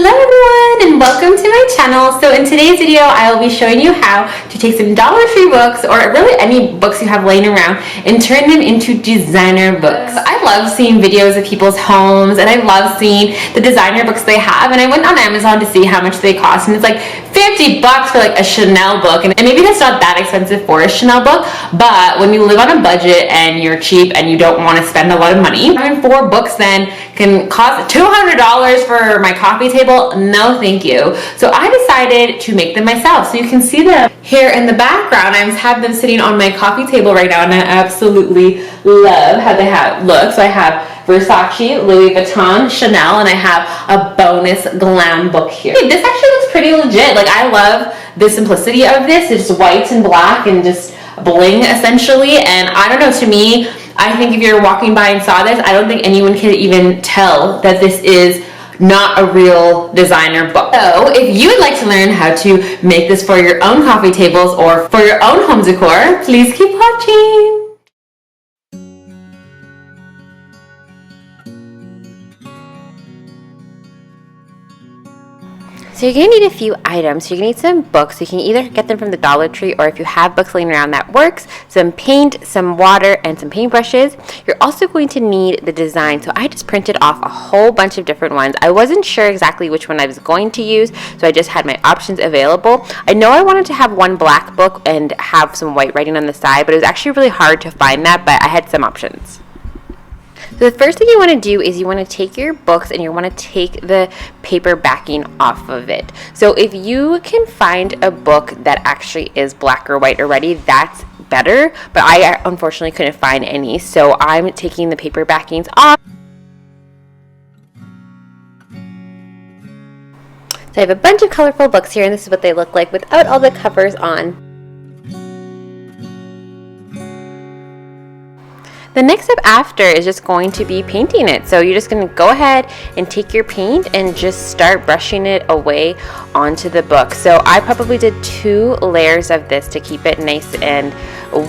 Hello everyone and welcome to my channel. So in today's video I will be showing you how to take some Dollar Tree books, or really any books you have laying around, and turn them into designer books. I love seeing videos of people's homes and I love seeing the designer books they have, and I went on Amazon to see how much they cost, and it's like 50 bucks for like a Chanel book, and maybe that's not that expensive for a Chanel book, but when you live on a budget and you're cheap and you don't want to spend a lot of money, having 4 books then can cost $200 for my coffee table. No thank you. So I decided to make them myself. So you can see them here in the background. I have them sitting on my coffee table right now, and I absolutely love how they look. So I have VERSACE, Louis Vuitton, Chanel, and I have a bonus glam book here. Hey, this actually looks pretty legit. Like, I love the simplicity of this. It's white and black and just bling essentially, and I don't know, to me, I think if you're walking by and saw this, I don't think anyone can even tell that this is not a real designer book. So if you would like to learn how to make this for your own coffee tables or for your own home decor, please keep watching. So you're going to need a few items. So you're going to need some books. You can either get them from the Dollar Tree, or if you have books laying around, that works. Some paint, some water, and some paintbrushes. You're also going to need the design. So I just printed off a whole bunch of different ones. I wasn't sure exactly which one I was going to use, so I just had my options available. I know I wanted to have one black book and have some white writing on the side, but it was actually really hard to find that, but I had some options. So the first thing you want to do is you want to take your books and you want to take the paper backing off of it. So if you can find a book that actually is black or white already, that's better, but I unfortunately couldn't find any, so I'm taking the paper backings off. So I have a bunch of colorful books here, and this is what they look like without all the covers on. The next step after is just going to be painting it. So you're just going to go ahead and take your paint and just start brushing it away onto the book. So I probably did 2 layers of this to keep it nice and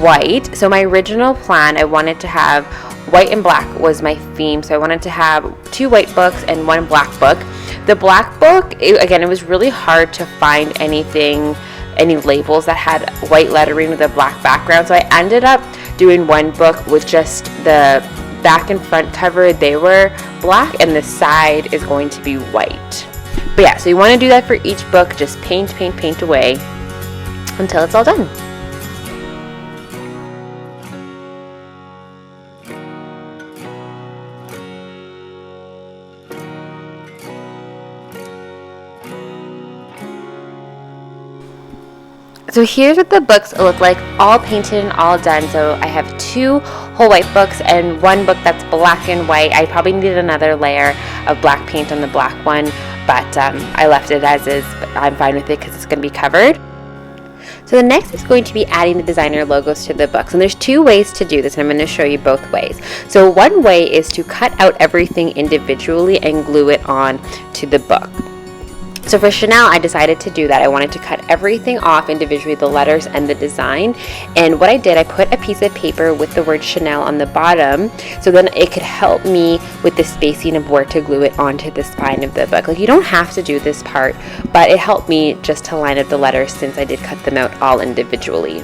white. So my original plan, I wanted to have white and black was my theme. So I wanted to have 2 white books and 1 black book. The black book, again, it was really hard to find any labels that had white lettering with a black background. So I ended up doing one book with just the back and front cover. They were black and the side is going to be white. But yeah, so you want to do that for each book. Just paint away until it's all done. So here's what the books look like, all painted and all done. So I have 2 whole white books and 1 book that's black and white. I probably needed another layer of black paint on the black one, but I left it as is. But I'm fine with it because it's going to be covered. So the next is going to be adding the designer logos to the books, and there's 2 ways to do this, and I'm going to show you both ways. So one way is to cut out everything individually and glue it on to the book. So for Chanel, I decided to do that. I wanted to cut everything off individually, the letters and the design. And what I did, I put a piece of paper with the word Chanel on the bottom, so then it could help me with the spacing of where to glue it onto the spine of the book. Like, you don't have to do this part, but it helped me just to line up the letters since I did cut them out all individually.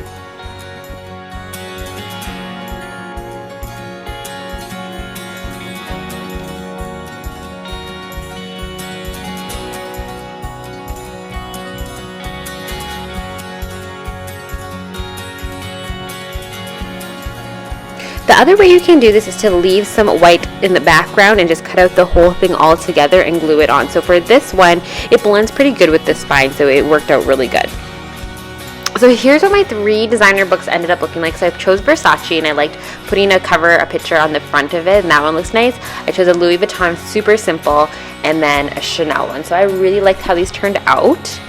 The other way you can do this is to leave some white in the background and just cut out the whole thing all together and glue it on. So for this one, it blends pretty good with the spine, so it worked out really good. So here's what my 3 designer books ended up looking like. So I chose VERSACE, and I liked putting a picture on the front of it, and that one looks nice. I chose a Louis Vuitton, super simple, and then a Chanel one. So I really liked how these turned out.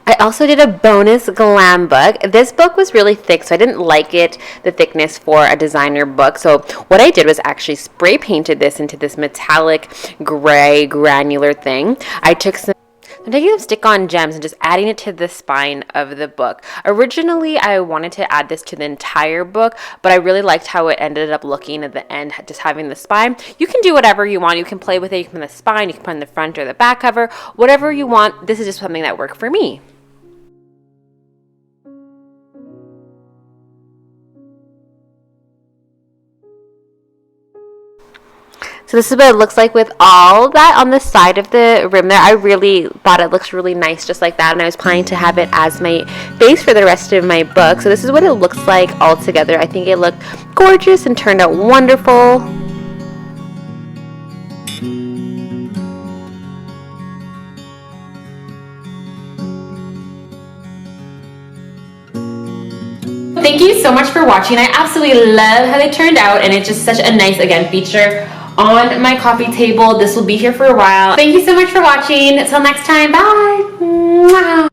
I also did a bonus glam book. This book was really thick, so I didn't like the thickness for a designer book. So what I did was actually spray painted this into this metallic gray granular thing. I took some I'm taking some stick-on gems and just adding it to the spine of the book. Originally, I wanted to add this to the entire book, but I really liked how it ended up looking at the end, just having the spine. You can do whatever you want. You can play with it. You can put on the spine. You can put on the front or the back cover. Whatever you want. This is just something that worked for me. So this is what it looks like with all that on the side of the rim there. I really thought it looks really nice just like that, and I was planning to have it as my base for the rest of my book. So this is what it looks like all together. I think it looked gorgeous and turned out wonderful. Thank you so much for watching. I absolutely love how they turned out, and it's just such a nice, again, feature on my coffee table. This will be here for a while. Thank you so much for watching. Until next time, bye. Mwah.